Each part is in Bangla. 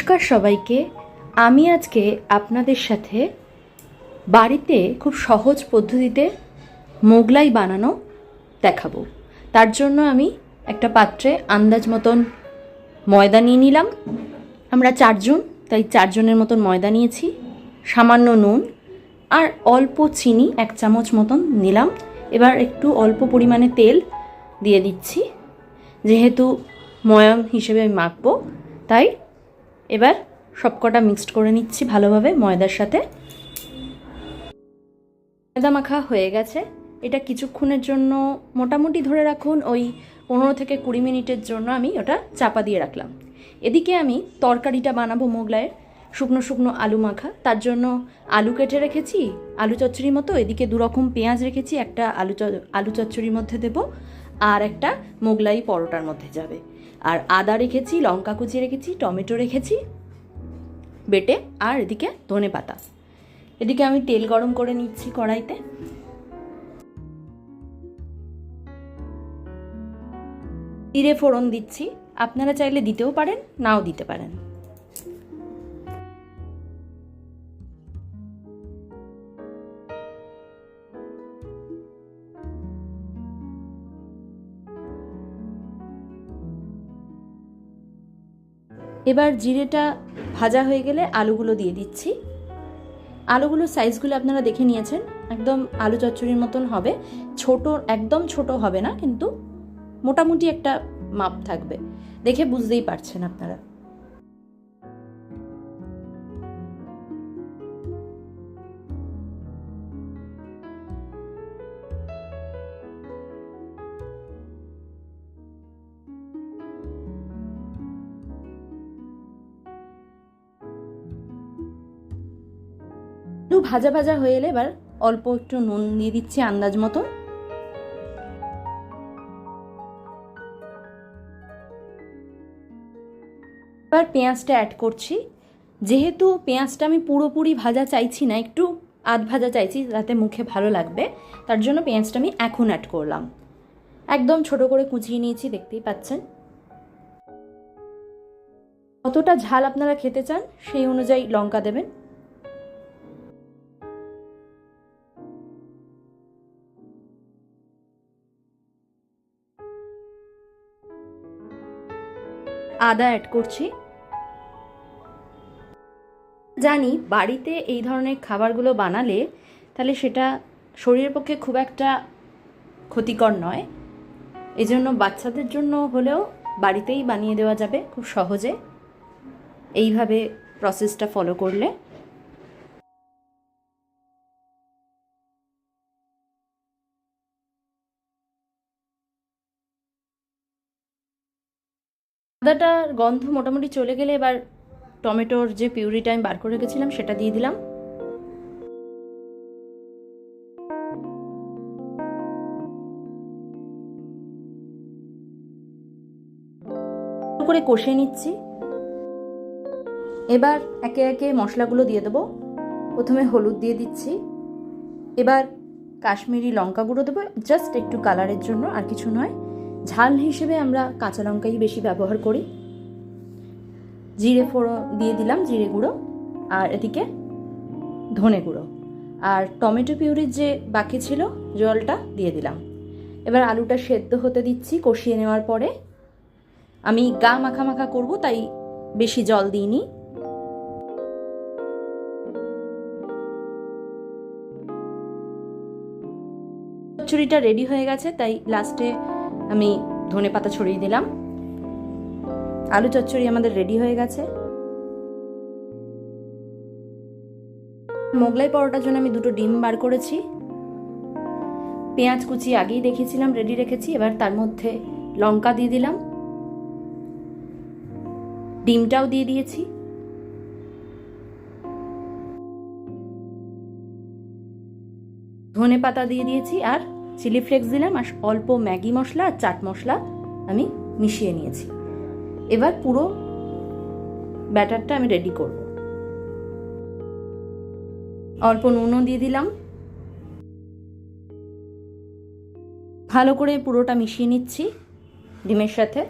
নমস্কার সবাইকে। আমি আজকে আপনাদের সাথে বাড়িতে খুব সহজ পদ্ধতিতে মোগলাই বানানো দেখাবো। তার জন্য আমি একটা পাত্রে আন্দাজ মতন ময়দা নিয়ে নিলাম। আমরা 4 জন, তাই 4 জনের মতন ময়দা নিয়েছি। সামান্য নুন আর অল্প চিনি 1 চামচ মতন নিলাম। এবার একটু অল্প পরিমাণে তেল দিয়ে দিচ্ছি, যেহেতু ময়াম হিসেবে আমি মাখবো, তাই এবার সবকটা মিক্সড করে নিচ্ছি ভালোভাবে ময়দার সাথে। ময়দা মাখা হয়ে গেছে। এটা কিছুক্ষণের জন্য মোটামুটি ধরে রাখুন ওই 15 থেকে 20 মিনিটের জন্য আমি ওটা চাপা দিয়ে রাখলাম। এদিকে আমি তরকারিটা বানাবো মোগলাইয়ের, শুকনো শুকনো আলু মাখা। তার জন্য আলু কেটে রেখেছি আলু চচ্চড়ির মতো। এদিকে 2 রকম পেঁয়াজ রেখেছি, একটা আলু চচ্চড়ির মধ্যে দেব আর একটা মোগলাই পরোটার মধ্যে যাবে। আর আদা রেখেছি, লঙ্কা কুচি রেখেছি, টমেটো রেখেছি বেটে, আর এদিকে ধনে পাতা। এদিকে আমি তেল গরম করে নিচ্ছি কড়াইতে। জিরে ফোড়ন দিচ্ছি, আপনারা চাইলে দিতেও পারেন, নাও দিতে পারেন। এবার জিরেটা ভাজা হয়ে গেলে আলুগুলো দিয়ে দিচ্ছি। আলুগুলোর সাইজগুলো আপনারা দেখে নিয়েছেন, একদম আলু চচ্চড়ির মতন হবে। ছোট, একদম ছোট হবে না, কিন্তু মোটামুটি একটা মাপ থাকবে, দেখে বুঝতেই পারছেন আপনারা। একটু ভাজা ভাজা হয়ে এলে এবার অল্প একটু নুন দিয়ে দিচ্ছি আন্দাজ মতো। এবার পেঁয়াজটা অ্যাড করছি। যেহেতু পেঁয়াজটা আমি পুরোপুরি ভাজা চাইছি না, একটু আধ ভাজা চাইছি যাতে মুখে ভালো লাগবে, তার জন্য পেঁয়াজটা আমি এখন অ্যাড করলাম। একদম ছোট করে কুচিয়ে নিয়েছি, দেখতেই পাচ্ছেন। কতটা ঝাল আপনারা খেতে চান সেই অনুযায়ী লঙ্কা দেবেন। আদা অ্যাড করছি। জানি বাড়িতে এই ধরনের খাবারগুলো বানালে তাহলে সেটা শরীরের পক্ষে খুব একটা ক্ষতিকর নয়, এজন্য বাচ্চাদের জন্য হলেও বাড়িতেই বানিয়ে দেওয়া যাবে খুব সহজে এইভাবে প্রসেসটা ফলো করলে। আদাটার গন্ধ মোটামুটি চলে গেলে এবার টমেটোর যে পিউরিটা আমি বার করে রেখেছিলাম সেটা দিয়ে দিলাম। করে কষিয়ে নিচ্ছি। এবার একে একে মশলাগুলো দিয়ে দেবো। প্রথমে হলুদ দিয়ে দিচ্ছি, এবার কাশ্মীরি লঙ্কা গুঁড়ো দেবো, জাস্ট একটু কালারের জন্য, আর কিছু নয়। ঝাল হিসেবে আমরা কাঁচা লঙ্কাই বেশি ব্যবহার করি। জিরে ফোড়ন দিয়ে দিলাম, জিরে গুঁড়ো, আর এদিকে ধনে গুঁড়ো, আর টমেটো পিউরির যে বাকি ছিল জলটা দিয়ে দিলাম। এবার আলুটা সেদ্ধ হতে দিচ্ছি। কষিয়ে নেওয়ার পরে আমি গা মাখা মাখা করবো, তাই বেশি জল দিইনি। চচ্চড়িটা রেডি হয়ে গেছে, তাই লাস্টে আমি ধনে পাতা ছড়িয়ে দিলাম। আলু চচ্চড়ি আমাদের রেডি হয়ে গেছে। মোগলাই পরোটার জন্য আমি 2টো ডিম বার করেছি। পেঁয়াজ কুচি আগেই দেখেছিলাম রেডি রেখেছি। এবার তার মধ্যে লঙ্কা দিয়ে দিলাম, ডিমটাও দিয়ে দিয়েছি। ধনে পাতা দিয়ে দিয়েছি, আর চিলি ফ্লেক্স দিলাম, আর অল্প ম্যাগি মশলা আর চাট মশলা আমি মিশিয়ে নিয়েছি। এবার পুরো ব্যাটারটা আমি রেডি করব। অল্প নুনও দিয়ে দিলাম। ভালো করে পুরোটা মিশিয়ে নিচ্ছি ডিমের সাথে।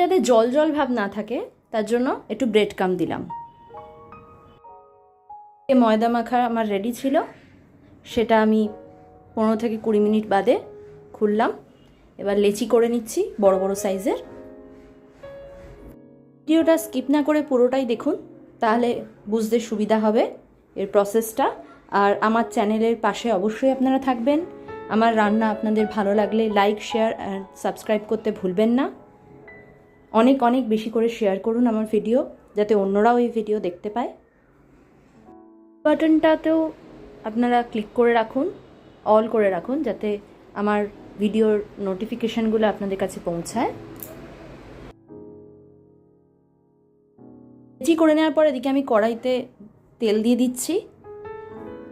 যাতে জল জল ভাব না থাকে তার জন্য একটু ব্রেড ক্রাম্ব দিলাম। ময়দা মাখা আমার রেডি ছিল, সেটা আমি 15 থেকে 20 মিনিট বাদে খুললাম। এবার লেচি করে নিচ্ছি বড় বড় সাইজের। ভিডিওটা স্কিপ না করে পুরোটাই দেখুন, তাহলে বুঝতে সুবিধা হবে এর প্রসেসটা। আর আমার চ্যানেলের পাশে অবশ্যই আপনারা থাকবেন। আমার রান্না আপনাদের ভালো লাগলে লাইক, শেয়ার আর সাবস্ক্রাইব করতে ভুলবেন না। অনেক অনেক বেশি করে শেয়ার করুন আমার ভিডিও, যাতে অন্যরাও এই ভিডিও দেখতে পায়। বাটনটাতেও আপনারা ক্লিক করে রাখুন, অল করে রাখুন, যাতে আমার ভিডিওর নোটিফিকেশানগুলো আপনাদের কাছে পৌঁছায়। লেচি করে নেওয়ার পর এদিকে আমি কড়াইতে তেল দিয়ে দিচ্ছি।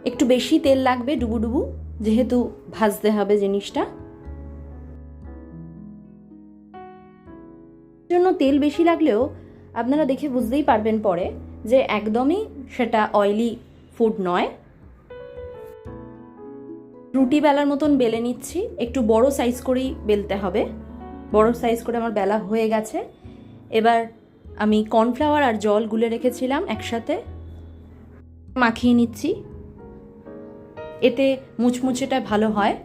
একটু বেশি তেল লাগবে, ডুবু ডুবু, যেহেতু ভাজতে হবে জিনিসটা, জন্য তেল বেশি লাগলেও আপনারা দেখে বুঝতেই পারবেন পরে যে একদমই সেটা অয়েলি ফুড নয়। রুটি বেলার মতন বেলে নিচ্ছি, একটু বড় সাইজ করেই বেলতে হবে। বড় সাইজ করে আমার বেলা হয়ে গেছে। এবার আমি কর্নফ্লাওয়ার আর জল গুলে রেখেছিলাম একসাথে, মাখিয়ে নিচ্ছি, এতে মুচমুচেটা ভালো হয়।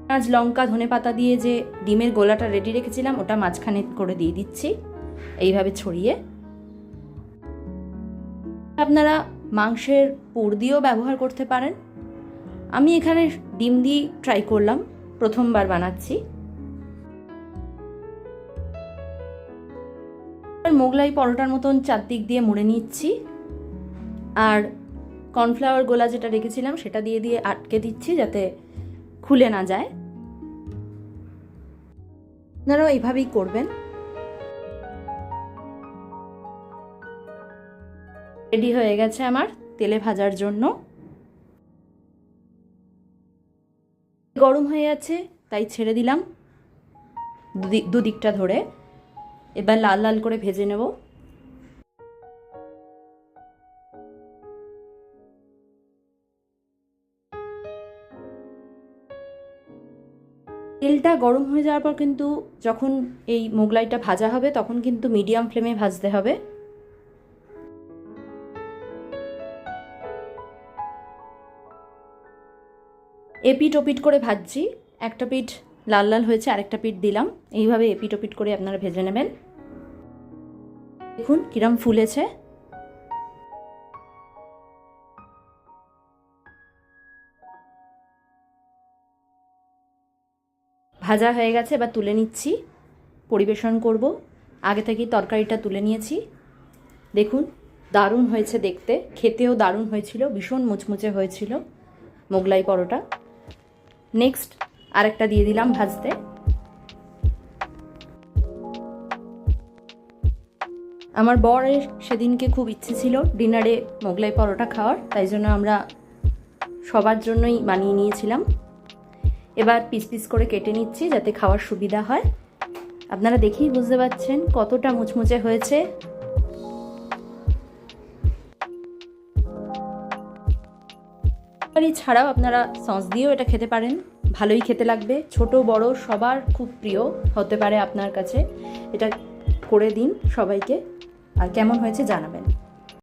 পেঁয়াজ, লঙ্কা, ধনেপাতা দিয়ে যে ডিমের গোলাটা রেডি রেখেছিলাম ওটা মাঝখানে করে দিয়ে দিচ্ছি, এইভাবে ছড়িয়ে। আপনারা মাংসের পুর দিয়েও ব্যবহার করতে পারেন। আমি এখানে ডিম দিয়ে ট্রাই করলাম, প্রথমবার বানাচ্ছি। মোগলাই পরোটার মতন চারদিক দিয়ে মুড়ে নিচ্ছি, আর কর্নফ্লাওয়ার গোলা যেটা রেখেছিলাম সেটা দিয়ে দিয়ে আটকে দিচ্ছি যাতে খুলে না যায়। আপনারাও এইভাবেই করবেন। রেডি হয়ে গেছে আমার তেলে ভাজার জন্য। গরম হয়ে আছে তাই ছেড়ে দিলাম দুদিকটা ধরে। এবার লাল লাল করে ভেজে নেব। তেলটা গরম হয়ে যাওয়ার পর কিন্তু যখন এই মোগলাইটা ভাজা হবে তখন কিন্তু মিডিয়াম ফ্লেমে ভাজতে হবে। এপিট ওপিট করে ভাজছি, একটা পিঠ লাল লাল হয়েছে, আরেকটা পিঠ দিলাম। এইভাবে এপিট ওপিট করে আপনারা ভেজে নেবেন। দেখুন কিরম ফুলেছে। ভাজা হয়ে গেছে, এবার তুলে নিচ্ছি, পরিবেশন করব। আগে থেকেই তরকারিটা তুলে নিয়েছি। দেখুন দারুণ হয়েছে দেখতে, খেতেও দারুণ হয়েছিল, ভীষণ মুচমুচে হয়েছিল মোগলাই পরোটা। নেক্সট আরেকটা দিয়ে দিলাম ভাজতে। আমার বরের সেদিনকে খুব ইচ্ছে ছিল ডিনারে মোগলাই পরোটা খাওয়ার, তাই জন্য আমরা সবার জন্যই বানিয়ে নিয়েছিলাম। এবার পিস পিস করে কেটে নিচ্ছি যাতে খাওয়ার সুবিধা হয়। আপনারা দেখেই বুঝতে পারছেন কতটা মুচমুচে হয়েছে। ছাড়াও আপনারা সস দিয়েও এটা খেতে পারেন, ভালোই খেতে লাগবে। ছোট বড় সবার খুব প্রিয় হতে পারে আপনার কাছে। এটা করে দিন সবাইকে, আর কেমন হয়েছে জানাবেন।